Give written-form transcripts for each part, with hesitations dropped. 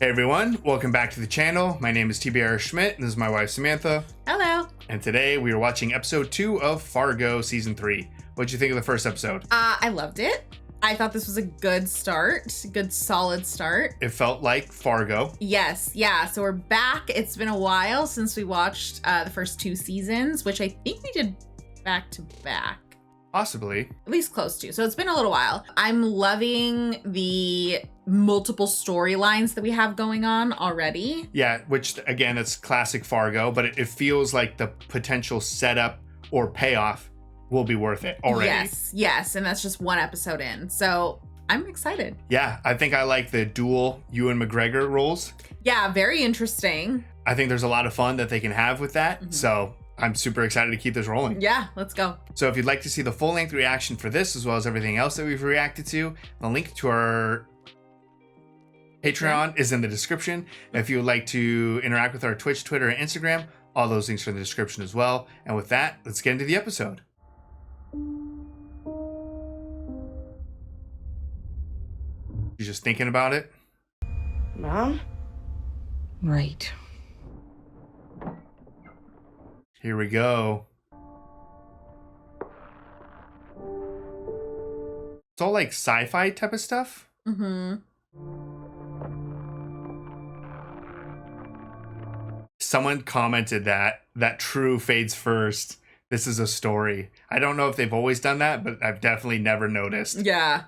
Hey everyone, welcome back to the channel. My name is TBR Schmitt, and this is my wife Samantha. Hello. And today we are watching episode 2 of Fargo season 3. What'd you think of the first episode? I loved it. I thought this was a good start, good solid start. It felt like Fargo. Yes, yeah. So we're back. It's been a while since we watched the first 2 seasons, which I think we did back to back. Possibly. At least close to. So it's been a little while. I'm loving the multiple storylines that we have going on already. Yeah, which again, it's classic Fargo, but it feels like the potential setup or payoff will be worth it already. Yes. And that's just 1 episode in. So I'm excited. Yeah, I think I like the dual Ewan McGregor roles. Yeah, very interesting. I think there's a lot of fun that they can have with that. So I'm super excited to keep this rolling. Yeah, let's go. So if you'd like to see the full-length reaction for this, as well as everything else that we've reacted to, the link to our Patreon is in the description. If you would like to interact with our Twitch, Twitter, and Instagram, all those links are in the description as well. And with that, let's get into the episode. You just thinking about it? Mom? Right. Here we go. It's all like sci-fi type of stuff. Someone commented that true fades first. This is a story. I don't know if they've always done that, but I've definitely never noticed. Yeah.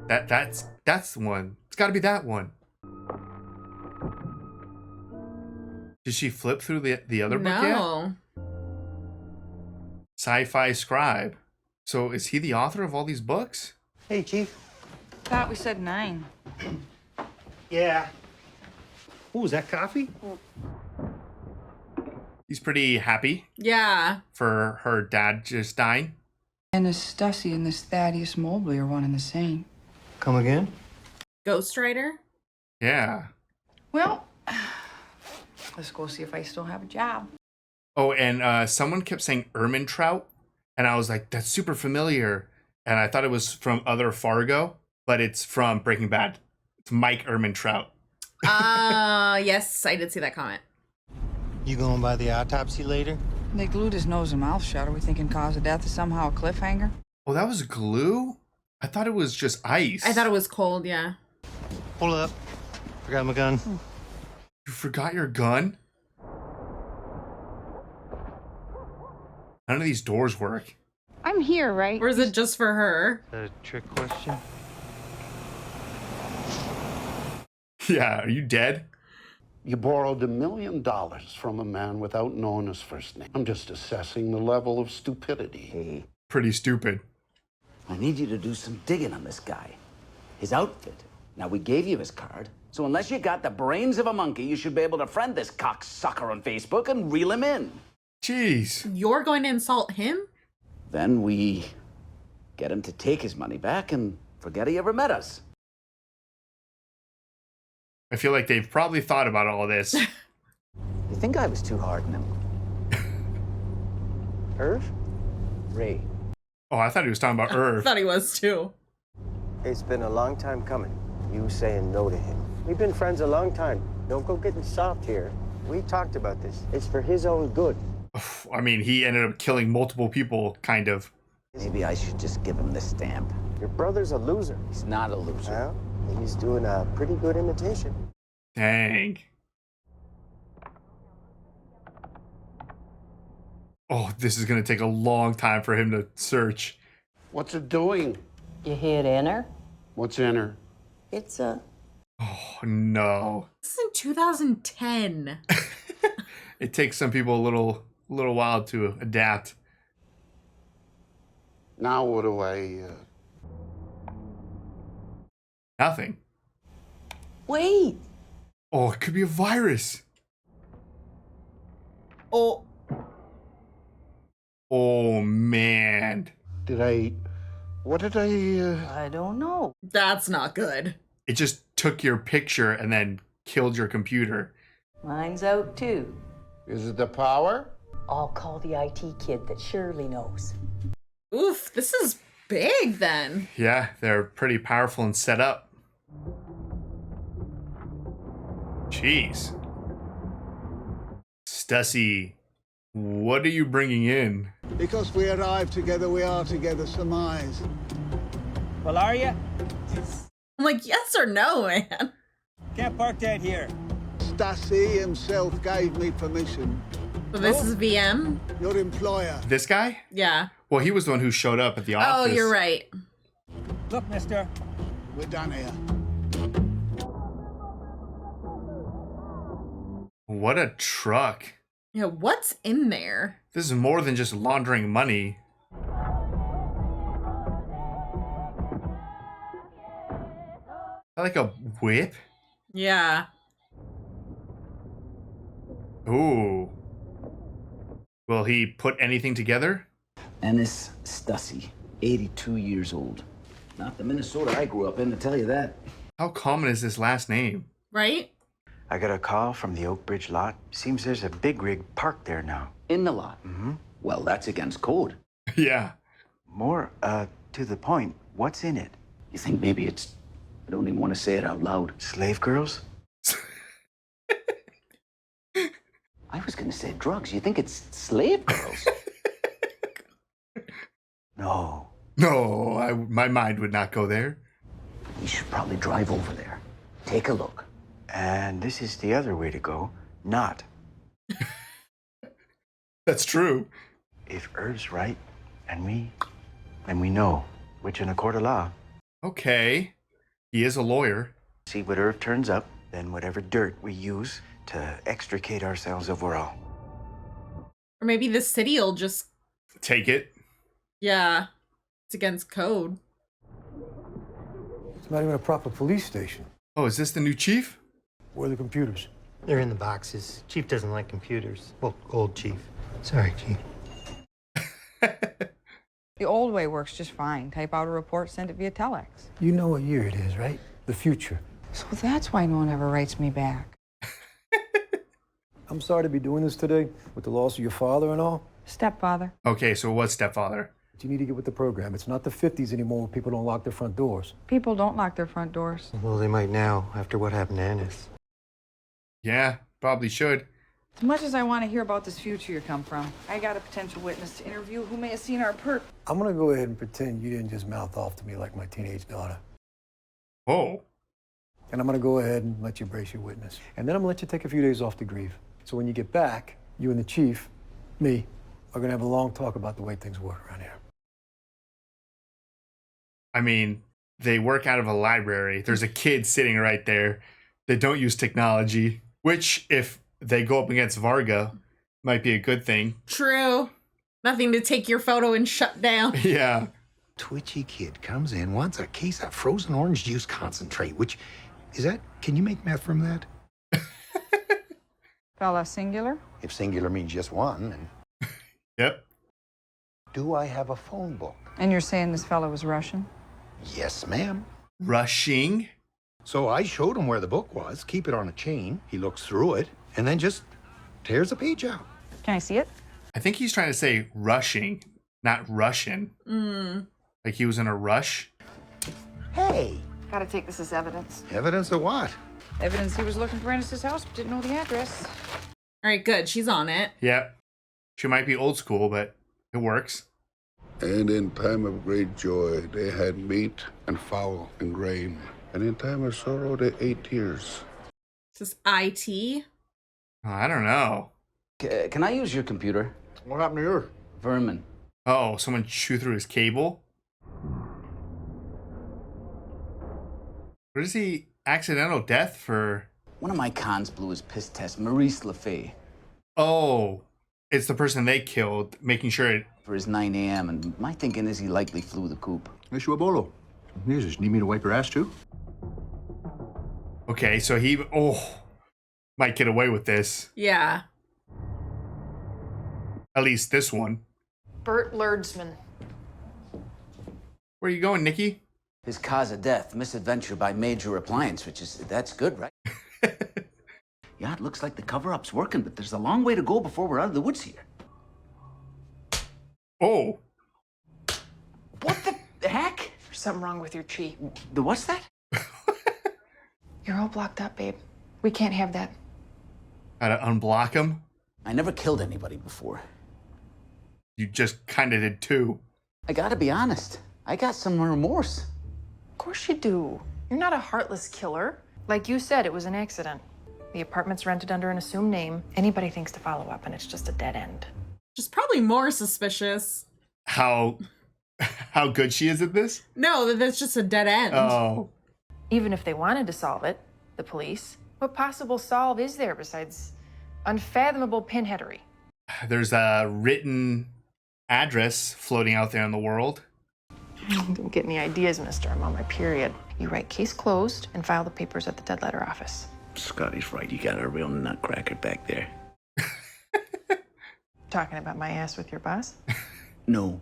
That's the one. It's got to be that one. Did she flip through the other book yet? No. Sci-fi scribe. So is he the author of all these books? Hey, Chief. Thought we said 9. Yeah. Ooh, is that coffee? He's pretty happy Yeah. for her dad just dying. And this Stussy and this Thaddeus Mobley are one and the same. Come again? Ghostwriter? Yeah. Well, let's go see if I still have a job. Oh, and someone kept saying Trout, and I was like, that's super familiar. And I thought it was from other Fargo, but it's from Breaking Bad. It's Mike Trout. Yes, I did see that comment. You going by the autopsy later? They glued his nose and mouth shut. Are we thinking cause of death is somehow a cliffhanger? Oh, that was glue? I thought it was just ice. I thought it was cold, yeah. Hold up. Forgot my gun. You forgot your gun? None of these doors work. I'm here, right? Or is it just for her? Is that a trick question? Yeah, are you dead? You borrowed $1 million from a man without knowing his first name. I'm just assessing the level of stupidity. Hey, Pretty stupid. I need you to do some digging on this guy. His outfit. Now, we gave you his card, so unless you got the brains of a monkey, you should be able to friend this cocksucker on Facebook and reel him in. Jeez. You're going to insult him? Then we get him to take his money back and forget he ever met us. I feel like they've probably thought about all this. You think I was too hard on him? Irv? Ray. Oh, I thought he was talking about I Irv. thought he was too. It's been a long time coming. You saying no to him. We've been friends a long time. Don't go getting soft here. We talked about this. It's for his own good. I mean, he ended up killing multiple people, kind of. Maybe I should just give him the stamp. Your brother's a loser. He's not a loser. Well, he's doing a pretty good imitation. Dang. Oh, this is going to take a long time for him to search. What's it doing? You hit enter? What's in her? It's a... Oh, no. This is in 2010. It takes some people a little while to adapt. Now what do I... Nothing. Wait! Oh, it could be a virus. Oh, Oh, man. What did I... I don't know. that's not good. It just took your picture and then killed your computer. Mine's out too. Is it the power? I'll call the IT kid that surely knows. Oof, this is big then. Yeah, they're pretty powerful and set up. Jeez. Stussy, what are you bringing in? Because we arrived together, we are together, surmise. Well, are you? I'm like, yes or no, man? Can't park that here. Stassi himself gave me permission. So this is VM? Your employer. This guy? Yeah. Well, he was the one who showed up at the office. Oh, you're right. Look, mister. We're done here. What a truck. Yeah, what's in there? This is more than just laundering money. Like a whip? Yeah. Ooh. Will he put anything together? Ennis Stussy, 82 years old. Not the Minnesota I grew up in, to tell you that. How common is this last name? Right? I got a call from the Oak Bridge lot. Seems there's a big rig parked there now. In the lot? Mm-hmm. Well, that's against code. Yeah. More, to the point, what's in it? You think maybe it's... I don't even want to say it out loud. Slave girls? I was going to say drugs. You think it's slave girls? No. No, my mind would not go there. We should probably drive over there. Take a look. And this is the other way to go. Not. That's true. If Irv's right, and me, then we know, which in a court of law. Okay. He is a lawyer. See what Irv turns up, then whatever dirt we use to extricate ourselves overall. Or maybe the city will just... Take it. Yeah. It's against code. It's not even a proper police station. Oh, is this the new chief? Where are the computers? They're in the boxes. Chief doesn't like computers. Well, old Chief. Sorry, Chief. The old way works just fine. Type out a report, send it via telex. You know what year it is, right? The future. So that's why no one ever writes me back. I'm sorry to be doing this today with the loss of your father and all. Stepfather. Okay, so what's stepfather? But you need to get with the program. It's not the 50s anymore where people don't lock their front doors. People don't lock their front doors. Well, they might now, after what happened to Ennis. Yeah, probably should. As much as I want to hear about this future you come from, I got a potential witness to interview who may have seen our perp. I'm gonna go ahead and pretend you didn't just mouth off to me like my teenage daughter. Oh. And I'm gonna go ahead and let you brace your witness. And then I'm gonna let you take a few days off to grieve. So when you get back, you and the chief, me, are gonna have a long talk about the way things work around here. I mean, they work out of a library. There's a kid sitting right there. They don't use technology, which, if they go up against Fargo, might be a good thing. True. Nothing to take your photo and shut down. Yeah. Twitchy kid comes in, wants a case of frozen orange juice concentrate, which, is that, can you make meth from that? Fella singular? If singular means just one, and... Yep. Do I have a phone book? And you're saying this fella was Russian? Yes, ma'am. Rushing? So I showed him where the book was, keep it on a chain. He looks through it, and then just tears a page out. Can I see it? I think he's trying to say rushing, not Russian. Like he was in a rush. Hey! Gotta take this as evidence. Evidence of what? Evidence he was looking for Ennis's house, but didn't know the address. All right, good. She's on it. Yep. She might be old school, but it works. And in time of great joy, they had meat and fowl and grain. And in time of sorrow, they ate tears. Is this IT? Oh, I don't know. Can I use your computer? What happened to yours? Vermin. Oh, someone chewed through his cable? What is he? Accidental death for? One of my cons blew his piss test, Maurice LeFay. Oh, it's the person they killed, making sure it... For his 9 a.m., and my thinking is he likely flew the coop. Issue a bolo. Jesus, need me to wipe your ass too? Okay, so he... Oh, might get away with this. Yeah. At least this one. Bert Lerdsman. Where are you going, Nikki? His cause of death, misadventure by major appliance, that's good, right? Yeah, it looks like the cover-up's working, but there's a long way to go before we're out of the woods here. Oh. What the heck? There's something wrong with your chi. The what's that? You're all blocked up, babe. We can't have that. How to unblock him? I never killed anybody before. You just kind of did too. I gotta be honest. I got some remorse. Of course you do. You're not a heartless killer. Like you said, it was an accident. The apartment's rented under an assumed name. Anybody thinks to follow up, and it's just a dead end. Just probably more suspicious. How good she is at this? No, that's just a dead end. Oh. Even if they wanted to solve it, the police, what possible solve is there besides unfathomable pinheadery? There's a written address floating out there in the world. Don't get any ideas, mister. I'm on my period. You write case closed and file the papers at the dead letter office. Scotty's right. You got a real nutcracker back there. Talking about my ass with your boss? No.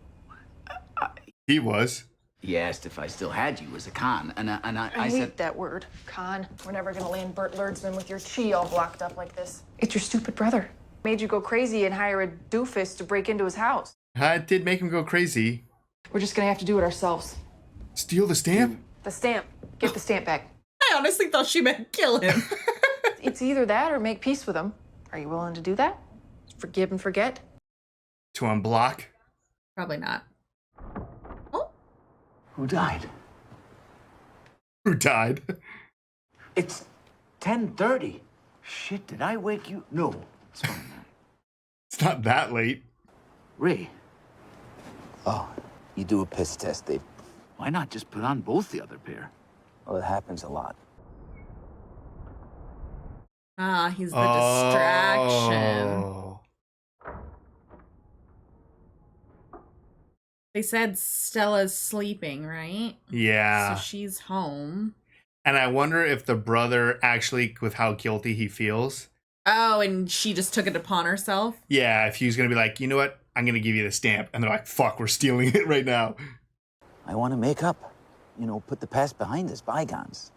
He was. He asked if I still had you as a con, and I I said... hate that word, con. We're never gonna land Bert Lerdsman with your chi all blocked up like this. It's your stupid brother. Made you go crazy and hire a doofus to break into his house. It did make him go crazy. We're just gonna have to do it ourselves. Steal the stamp? The stamp. Get the stamp back. I honestly thought she meant kill him. It's either that or make peace with him. Are you willing to do that? Forgive and forget? To unblock? Probably not. Who died? Who died? It's 10:30. Shit, did I wake you? No, it's fine. It's not that late. Ray. Oh, you do a piss test, Dave. Why not just put on both the other pair? Well, it happens a lot. Ah, he's the distraction. Oh. They said Stella's sleeping, right? Yeah. So she's home. And I wonder if the brother actually, with how guilty he feels. Oh, and she just took it upon herself? Yeah, if he was going to be like, you know what? I'm going to give you the stamp. And they're like, fuck, we're stealing it right now. I want to make up. You know, put the past behind us, bygones.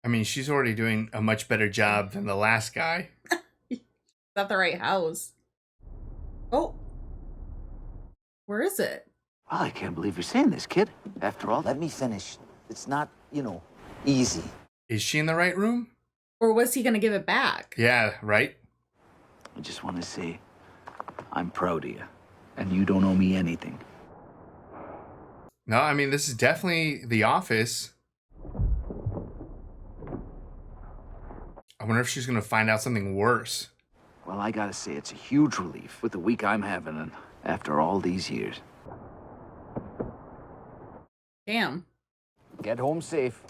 I mean, she's already doing a much better job than the last guy. Is that the right house? Oh. Where is it? Well, I can't believe you're saying this, kid. After all, let me finish. It's not, you know, easy. Is she in the right room? Or was he going to give it back? Yeah, right? I just want to say, I'm proud of you. And you don't owe me anything. No, I mean, this is definitely the office. I wonder if she's going to find out something worse. Well, I gotta say, it's a huge relief with the week I'm having and after all these years. Damn. Get home safe.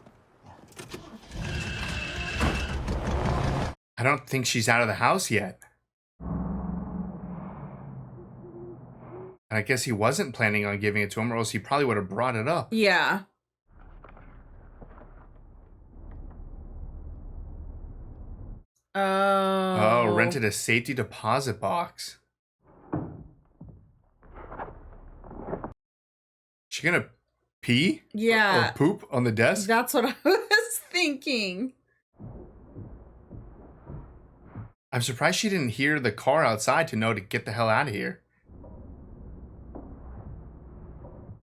I don't think she's out of the house yet. And I guess he wasn't planning on giving it to him, or else he probably would have brought it up. Yeah. Oh, rented a safety deposit box. She gonna pee? Yeah. Or poop on the desk? That's what I was thinking. I'm surprised she didn't hear the car outside to know to get the hell out of here.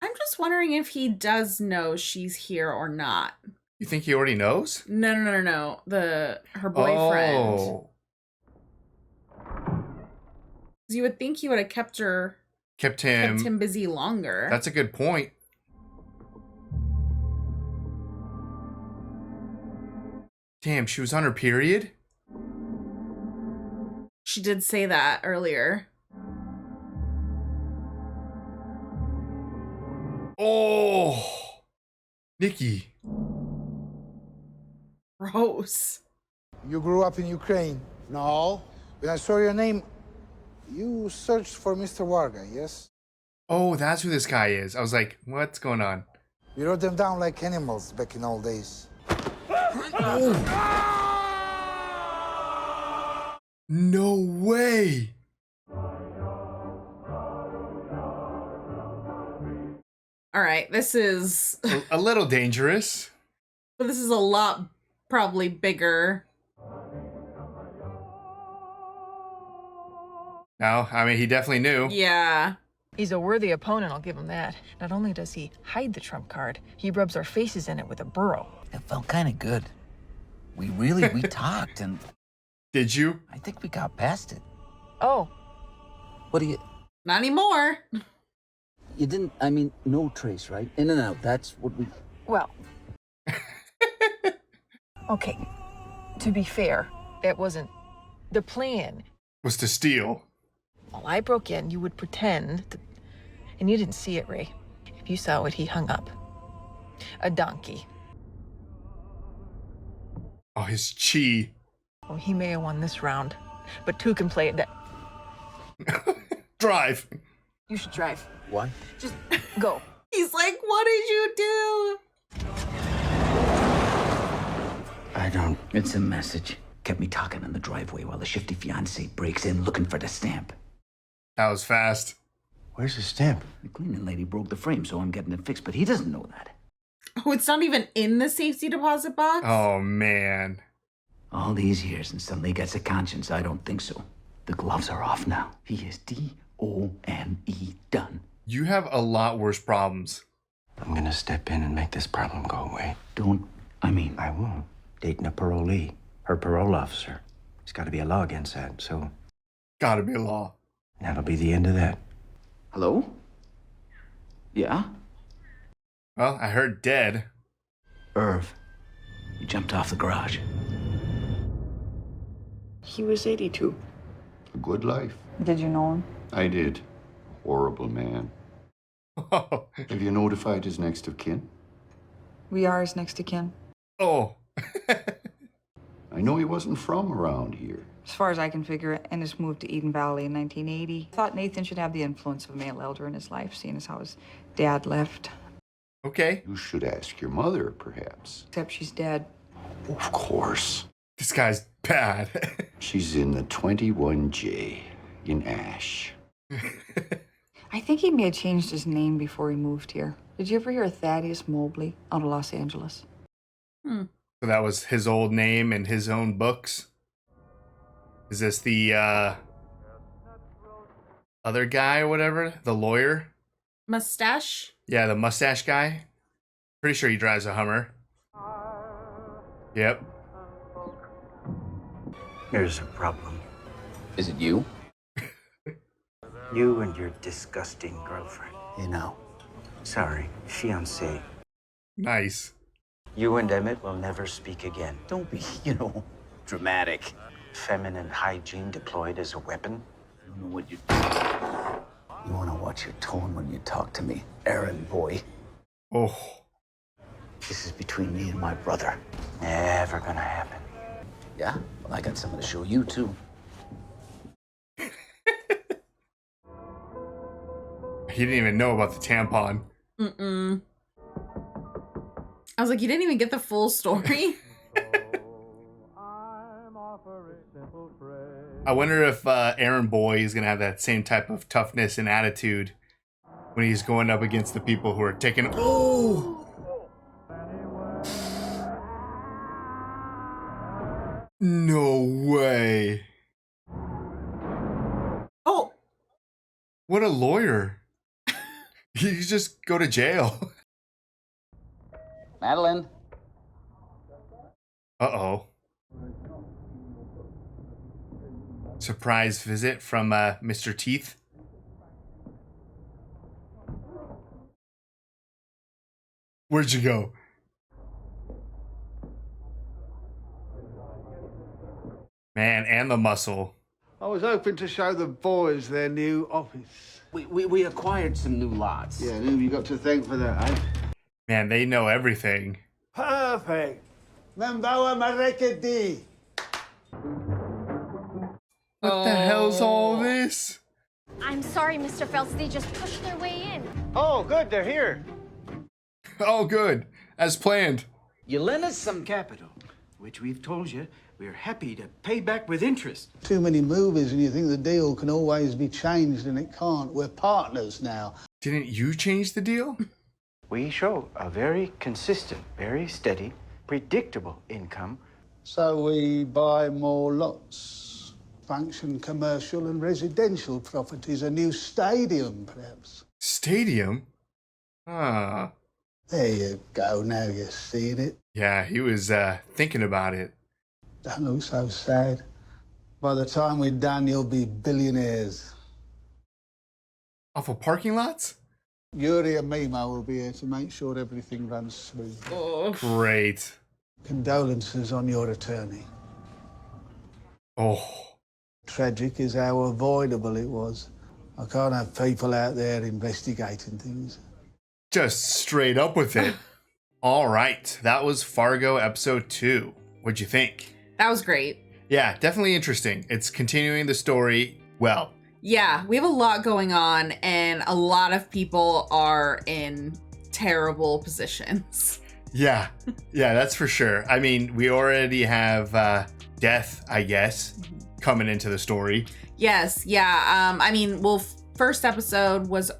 I'm just wondering if he does know she's here or not. You think he already knows? No. Her boyfriend. Oh. You would think he would have kept him busy longer. That's a good point. Damn, she was on her period? She did say that earlier. Oh, Nikki. Gross. You grew up in Ukraine? No. When I saw your name, you searched for Mr. Varga, yes? Oh, that's who this guy is. I was like, what's going on? You wrote them down like animals back in old days. No way. All right, this is a little dangerous. But this is a lot probably bigger. No, I mean, he definitely knew. Yeah. He's a worthy opponent, I'll give him that. Not only does he hide the trump card, he rubs our faces in it with a burro. It felt kind of good. We talked, and... Did you? I think we got past it. Oh. What do you... Not anymore. You didn't, I mean, no trace, right? In and out, that's what we... Well. Okay. To be fair, that wasn't the plan. Was to steal. While I broke in, you would pretend that... And you didn't see it, Ray. If you saw it, he hung up. A donkey. Oh, his chi. Well, he may have won this round, but two can play it that... Drive. You should drive. What? Just go. He's like, what did you do? I don't... It's a message. Kept me talking in the driveway while the shifty fiancé breaks in looking for the stamp. That was fast. Where's the stamp? The cleaning lady broke the frame, so I'm getting it fixed, but he doesn't know that. Oh, it's not even in the safety deposit box? Oh, man. All these years and suddenly gets a conscience. I don't think so. The gloves are off now. He is D-O-N-E done. You have a lot worse problems. I'm gonna step in and make this problem go away. I won't. Dating a parolee. Her parole officer. There's gotta be a law against that, so... Gotta be a law. That'll be the end of that. Hello? Yeah? Well, I heard dead. Irv. He jumped off the garage. He was 82. A good life. Did you know him? I did. Horrible man. Have you notified his next of kin? We are his next of kin. Oh. I know he wasn't from around here. As far as I can figure, Ennis moved to Eden Valley in 1980. Thought Nathan should have the influence of a male elder in his life, seeing as how his dad left. Okay. You should ask your mother, perhaps. Except she's dead. Of course. This guy's bad. She's in the 21J in Ash. I think he may have changed his name before he moved here. Did you ever hear of Thaddeus Mobley out of Los Angeles? So that was his old name in his own books? Is this the other guy or whatever? The lawyer? Mustache? Yeah, the mustache guy. Pretty sure he drives a Hummer. Yep. Here's a problem. Is it you? You and your disgusting girlfriend. You know. Sorry, fiancé. Nice. You and Emmett will never speak again. Don't be, dramatic. Feminine hygiene deployed as a weapon. I don't know what you... You want to watch your tone when you talk to me, errand boy. Oh. This is between me and my brother. Never gonna happen. Yeah? Well, I got something to show you, too. He didn't even know about the tampon. Mm-mm. I was like, you didn't even get the full story? I wonder if Aaron Boy is going to have that same type of toughness and attitude when he's going up against the people who are taking... Oh! No way. Oh! What a lawyer. You just go to jail. Madeline. Uh-oh. Surprise visit from Mr. Teeth. Where'd you go? Man, and the muscle. I was hoping to show the boys their new office. We acquired some new lots. Yeah, who have you got to thank for that, eh? Man, they know everything. Perfect. Mamboa Marekedi. What the hell's all this? I'm sorry, Mr. Phelps. They just pushed their way in. Oh, good, they're here. Oh, good. As planned. You lend us some capital, which we've told you we're happy to pay back with interest. Too many movies and you think the deal can always be changed and it can't. We're partners now. Didn't you change the deal? We show a very consistent, very steady, predictable income. So we buy more lots. Function, commercial and residential properties, a new stadium, perhaps. Stadium? Ah. There you go, now you're seeing it. Yeah, he was thinking about it. Don't look so sad. By the time we're done, you'll be billionaires. Off of parking lots? Yuri and Mimo will be here to make sure everything runs smooth. Oh. Great. Condolences on your attorney. Oh. Tragic is how avoidable it was. I can't have people out there investigating things. Just straight up with it. All right. That was Fargo episode 2. What'd you think? That was great. Yeah, definitely interesting. It's continuing the story well. Yeah, we have a lot going on, and a lot of people are in terrible positions. Yeah, that's for sure. I mean, we already have death, I guess, coming into the story. Yes, yeah. I mean, well, first episode was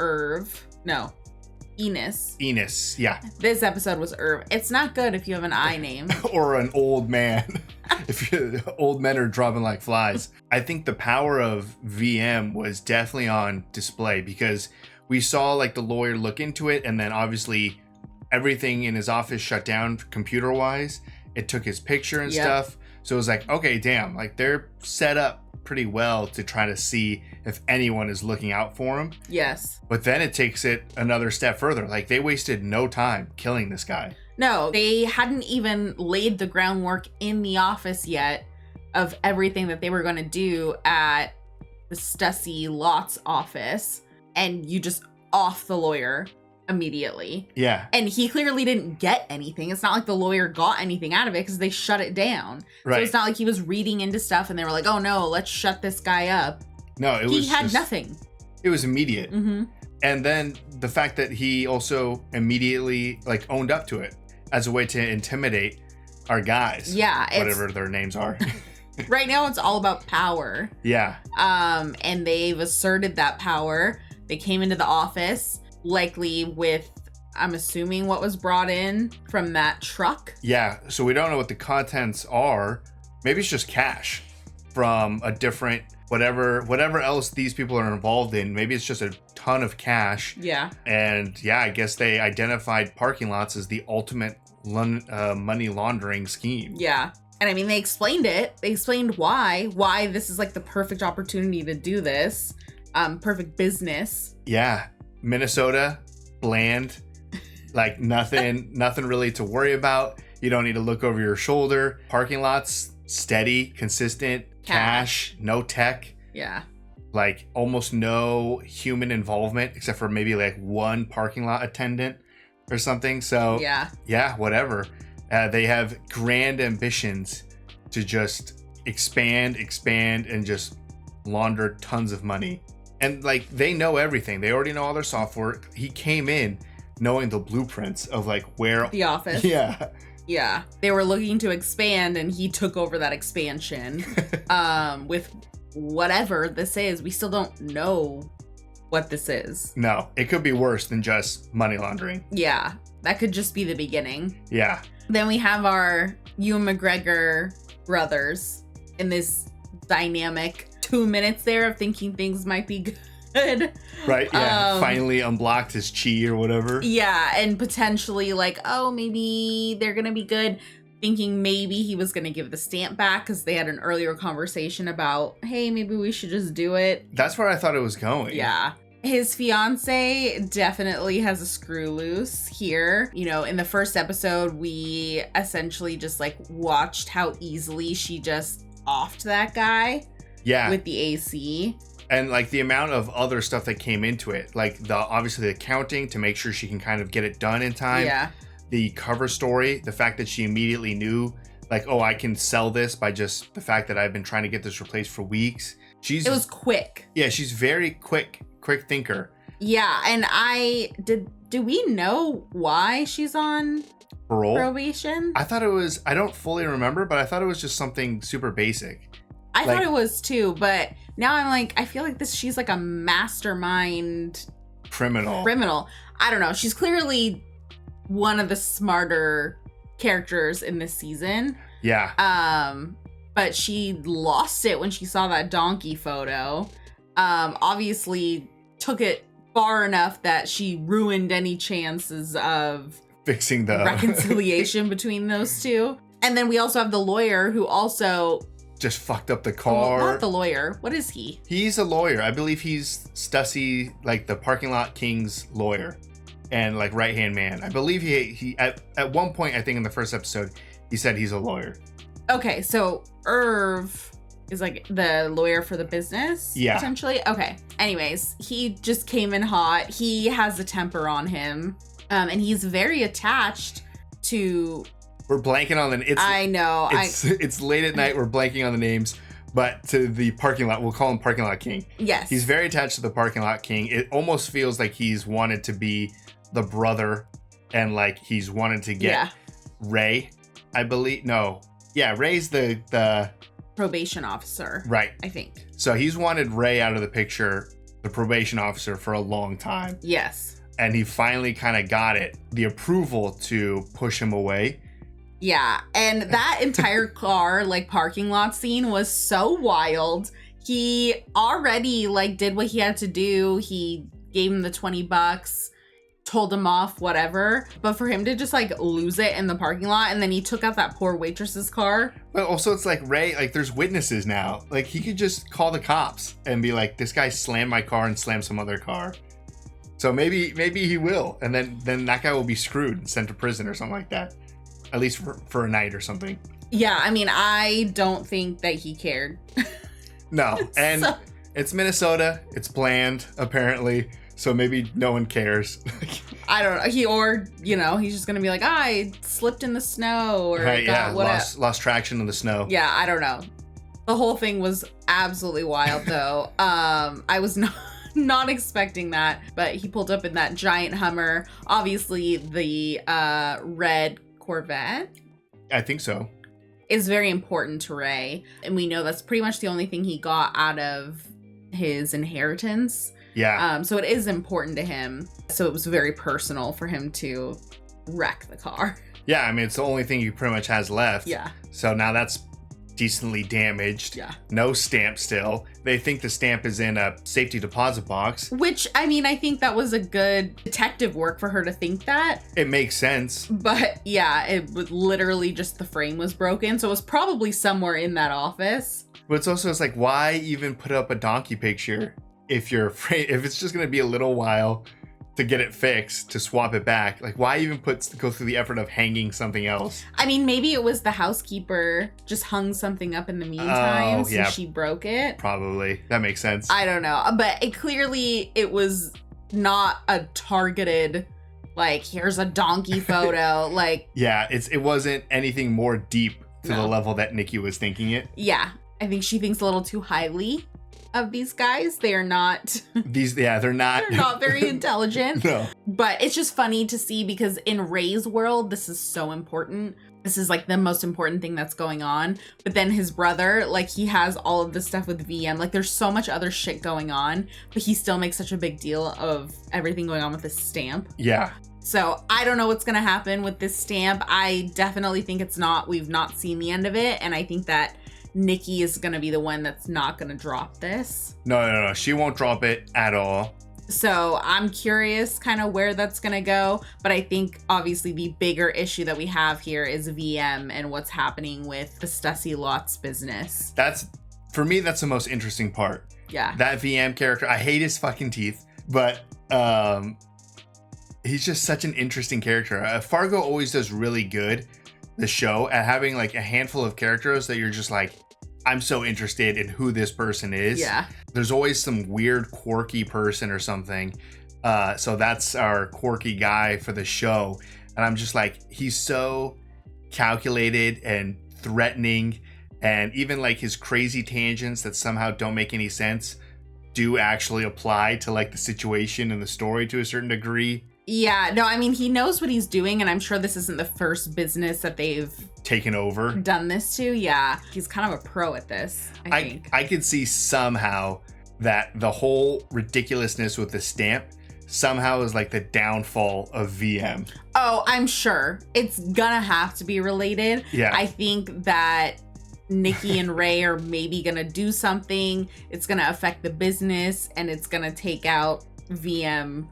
Enos. Enos, yeah. This episode was Irv. It's not good if you have an I name. Or an old man. If old men are dropping like flies. I think the power of VM was definitely on display because we saw like the lawyer look into it, and then obviously everything in his office shut down computer wise. It took his picture and stuff. So it was like, okay, damn, like they're set up pretty well to try to see if anyone is looking out for him. Yes. But then it takes it another step further. Like they wasted no time killing this guy. No, they hadn't even laid the groundwork in the office yet of everything that they were going to do at the Stussy Lots office. And you just off the lawyer immediately. Yeah. And he clearly didn't get anything. It's not like the lawyer got anything out of it because they shut it down. Right. So it's not like he was reading into stuff and they were like, oh no, let's shut this guy up. No, He had nothing. It was immediate. Mm-hmm. And then the fact that he also immediately like owned up to it as a way to intimidate our guys. Yeah. Whatever their names are. Right now it's all about power. Yeah. And they've asserted that power. They came into the office, likely with, I'm assuming, what was brought in from that truck. Yeah. So we don't know what the contents are. Maybe it's just cash from a different whatever else these people are involved in. Maybe it's just a ton of cash. Yeah. And yeah, I guess they identified parking lots as the ultimate money laundering scheme. Yeah. And I mean, they explained it. They explained why this is like the perfect opportunity to do this. Perfect business. Yeah. Minnesota, bland, like nothing really to worry about. You don't need to look over your shoulder. Parking lots, steady, consistent, cash, no tech. Yeah. Like almost no human involvement except for maybe like one parking lot attendant or something. So yeah, whatever. They have grand ambitions to just expand and just launder tons of money. And like they know everything. They already know all their software. He came in knowing the blueprints of like where the office. Yeah. Yeah. They were looking to expand and he took over that expansion with whatever this is. We still don't know what this is. No, it could be worse than just money laundering. Yeah. That could just be the beginning. Yeah. Then we have our Ewan McGregor brothers in this dynamic 2 minutes there of thinking things might be good. Right, yeah. Finally unblocked his chi or whatever. Yeah, and potentially like, oh, maybe they're gonna be good. Thinking maybe he was gonna give the stamp back because they had an earlier conversation about, hey, maybe we should just do it. That's where I thought it was going. Yeah. His fiance definitely has a screw loose here. You know, in the first episode, we essentially just like watched how easily she just offed that guy. Yeah. With the AC. And like the amount of other stuff that came into it, like obviously the accounting to make sure she can kind of get it done in time. Yeah. The cover story, the fact that she immediately knew like, oh, I can sell this by just the fact that I've been trying to get this replaced for weeks. It was quick. Yeah, she's very quick thinker. Yeah, and do we know why she's on probation? I thought it was, I don't fully remember, but I thought it was just something super basic. I thought it was too, but now I'm like, I feel like she's like a mastermind criminal. I don't know. She's clearly one of the smarter characters in this season. Yeah. but she lost it when she saw that donkey photo. Obviously took it far enough that she ruined any chances of fixing the reconciliation between those two. And then we also have the lawyer who also just fucked up the car. Well, not the lawyer. What is he? He's a lawyer. I believe he's Stussy, like the parking lot king's lawyer and like right-hand man. I believe he at one point, I think in the first episode, he said he's a lawyer. Okay, so Irv is like the lawyer for the business, yeah, essentially. Okay. Anyways, he just came in hot. He has a temper on him, and he's very attached to. We're blanking on the. I know. It's late at night. We're blanking on the names, but to the parking lot, we'll call him Parking Lot King. Yes. He's very attached to the Parking Lot King. It almost feels like he's wanted to be the brother, and like he's wanted to get Ray. I believe Ray's the probation officer. Right. I think. So he's wanted Ray out of the picture, the probation officer, for a long time. Yes. And he finally kind of got the approval to push him away. Yeah. And that entire car, like parking lot scene was so wild. He already like did what he had to do. He gave him the $20, told him off, whatever. But for him to just like lose it in the parking lot, and then he took out that poor waitress's car. But also it's like Ray, like there's witnesses now. Like he could just call the cops and be like, this guy slammed my car and slammed some other car. So maybe he will. And then that guy will be screwed and sent to prison or something like that. At least for a night or something. Yeah, I mean, I don't think that he cared. No, and it's Minnesota. It's planned, apparently. So maybe no one cares. I don't know. He's just gonna be like, I slipped in the snow, or lost traction in the snow. Yeah, I don't know. The whole thing was absolutely wild, though. I was not expecting that, but he pulled up in that giant Hummer. Obviously, the red Corvette. I think so. Is very important to Ray, and we know that's pretty much the only thing he got out of his inheritance. Yeah. So it is important to him. So it was very personal for him to wreck the car. Yeah, I mean, it's the only thing he pretty much has left. Yeah. So now that's decently damaged. Yeah. No stamp still. They think the stamp is in a safety deposit box. Which, I mean, I think that was a good detective work for her to think that. It makes sense. But yeah, it was literally just the frame was broken. So it was probably somewhere in that office. But it's like, why even put up a donkey picture if you're afraid, if it's just going to be a little while to get it fixed, to swap it back? Like, why even go through the effort of hanging something else? I mean, maybe it was the housekeeper just hung something up in the meantime, so she broke it. Probably. That makes sense. I don't know. But it was not a targeted, like, here's a donkey photo. Like, yeah, it wasn't anything more deep to the level that Nikki was thinking it. Yeah. I think she thinks a little too highly of these guys. They are not they're not very intelligent. No. But it's just funny to see, because in Ray's world, this is so important. This is like the most important thing that's going on. But then his brother, like, he has all of this stuff with VM. Like, there's so much other shit going on, but he still makes such a big deal of everything going on with this stamp. Yeah. So I don't know what's going to happen with this stamp. I definitely think we've not seen the end of it. And I think that Nikki is going to be the one that's not going to drop this. No. She won't drop it at all. So I'm curious kind of where that's going to go. But I think obviously the bigger issue that we have here is VM and what's happening with the Stussy Lots business. For me, that's the most interesting part. Yeah. That VM character, I hate his fucking teeth, but he's just such an interesting character. Fargo always does really good, the show, at having like a handful of characters that you're just like, I'm so interested in who this person is. Yeah. There's always some weird, quirky person or something. So that's our quirky guy for the show. And I'm just like, he's so calculated and threatening. And even like his crazy tangents that somehow don't make any sense do actually apply to like the situation and the story to a certain degree. Yeah, no, I mean, he knows what he's doing, and I'm sure this isn't the first business that they've taken over, done this to. Yeah, he's kind of a pro at this, I think. I could see somehow that the whole ridiculousness with the stamp somehow is like the downfall of VM. Oh, I'm sure. It's gonna have to be related. Yeah. I think that Nikki and Ray are maybe gonna do something. It's gonna affect the business, and it's gonna take out VM.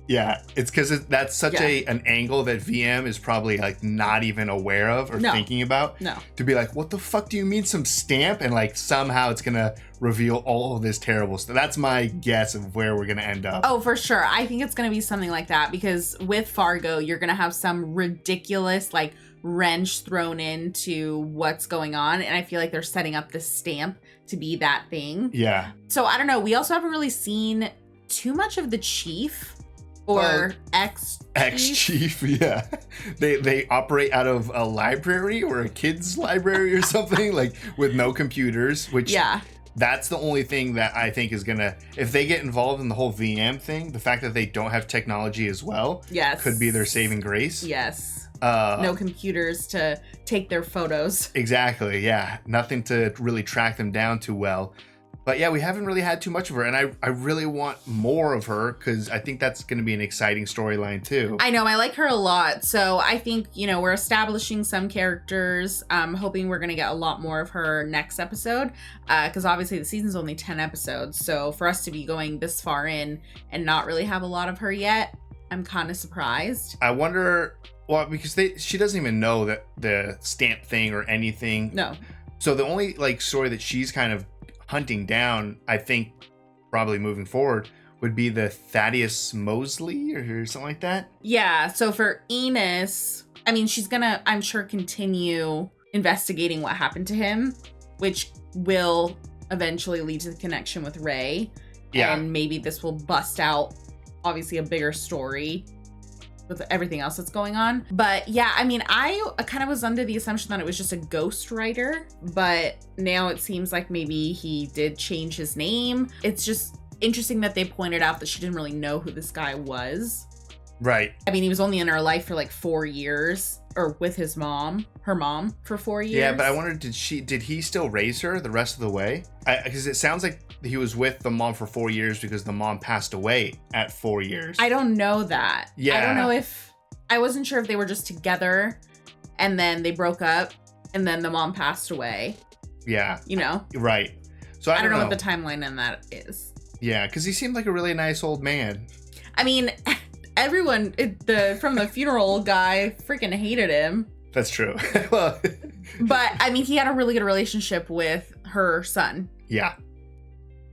Yeah, it's because that's such an angle that VM is probably like not even aware of or thinking about. No. To be like, what the fuck do you mean some stamp? And like somehow it's gonna reveal all of this terrible stuff. That's my guess of where we're gonna end up. Oh, for sure. I think it's gonna be something like that because with Fargo, you're gonna have some ridiculous like wrench thrown into what's going on, and I feel like they're setting up this stamp to be that thing. Yeah. So I don't know. We also haven't really seen too much of the chief. Or ex-chief, yeah. They operate out of a library or a kid's library or something, like with no computers, which that's the only thing that I think is gonna, if they get involved in the whole VM thing, the fact that they don't have technology as well could be their saving grace. Yes. No computers to take their photos. Exactly, yeah. Nothing to really track them down too well. But yeah, we haven't really had too much of her, and I really want more of her because I think that's going to be an exciting storyline too. I know, I like her a lot. So I think, we're establishing some characters. I'm hoping we're going to get a lot more of her next episode because obviously the season's only 10 episodes. So for us to be going this far in and not really have a lot of her yet, I'm kind of surprised. I wonder, well, because she doesn't even know that the stamp thing or anything. No. So the only like story that she's kind of hunting down, I think probably moving forward, would be the Thaddeus Mosley or something like that. Yeah, so for Enos, I mean, she's gonna, I'm sure, continue investigating what happened to him, which will eventually lead to the connection with Ray. Yeah. And maybe this will bust out, obviously, a bigger story with everything else that's going on. But yeah, I mean, I kind of was under the assumption that it was just a ghostwriter, but now it seems like maybe he did change his name. It's just interesting that they pointed out that she didn't really know who this guy was. Right. I mean, he was only in her life for like 4 years, or with her mom for 4 years. Yeah, but I wondered, did he still raise her the rest of the way? Because it sounds like he was with the mom for 4 years because the mom passed away at 4 years. I don't know that. Yeah. I don't know I wasn't sure if they were just together and then they broke up and then the mom passed away. Yeah. Right. So I don't know what the timeline in that is. Yeah, because he seemed like a really nice old man. I mean, everyone from the funeral guy freaking hated him. That's true. Well, but I mean, he had a really good relationship with her son. Yeah.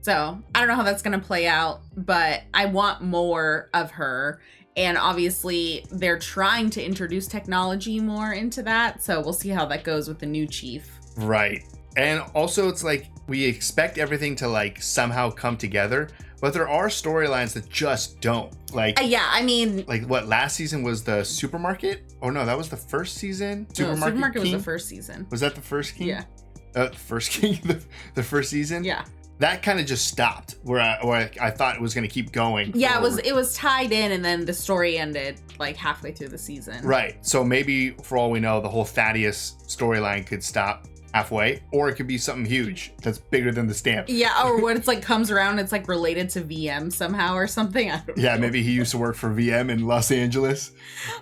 So I don't know how that's going to play out, but I want more of her. And obviously they're trying to introduce technology more into that. So we'll see how that goes with the new chief. Right. And also it's like we expect everything to like somehow come together, but there are storylines that just don't. Like yeah, I mean, like what last season was the supermarket? Oh no, that was the first season. Supermarket was the first season. Was that the first king? Yeah. The first king, the first season. Yeah. That kind of just stopped where I thought it was going to keep going. Yeah, forward. it was tied in, and then the story ended like halfway through the season. Right. So maybe for all we know, the whole Thaddeus storyline could stop halfway, or it could be something huge that's bigger than the stamp. Yeah, or when it's like comes around, it's like related to VM somehow or something. I don't know. Yeah, maybe he used to work for VM in Los Angeles.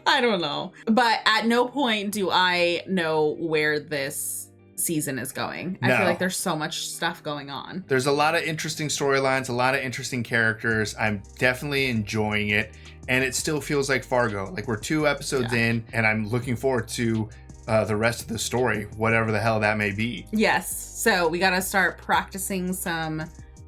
I don't know. But at no point do I know where this season is going. I feel like there's so much stuff going on. There's a lot of interesting storylines, a lot of interesting characters. I'm definitely enjoying it, and it still feels like Fargo. Like we're 2 episodes in, and I'm looking forward to the rest of the story, whatever the hell that may be. Yes. So we got to start practicing some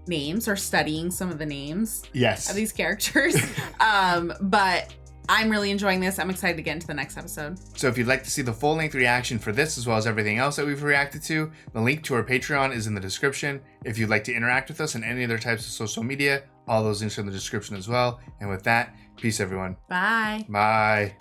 names or studying some of the names of these characters. But I'm really enjoying this. I'm excited to get into the next episode. So if you'd like to see the full-length reaction for this as well as everything else that we've reacted to, the link to our Patreon is in the description. If you'd like to interact with us on any other types of social media, all those links are in the description as well. And with that, peace everyone. Bye. Bye.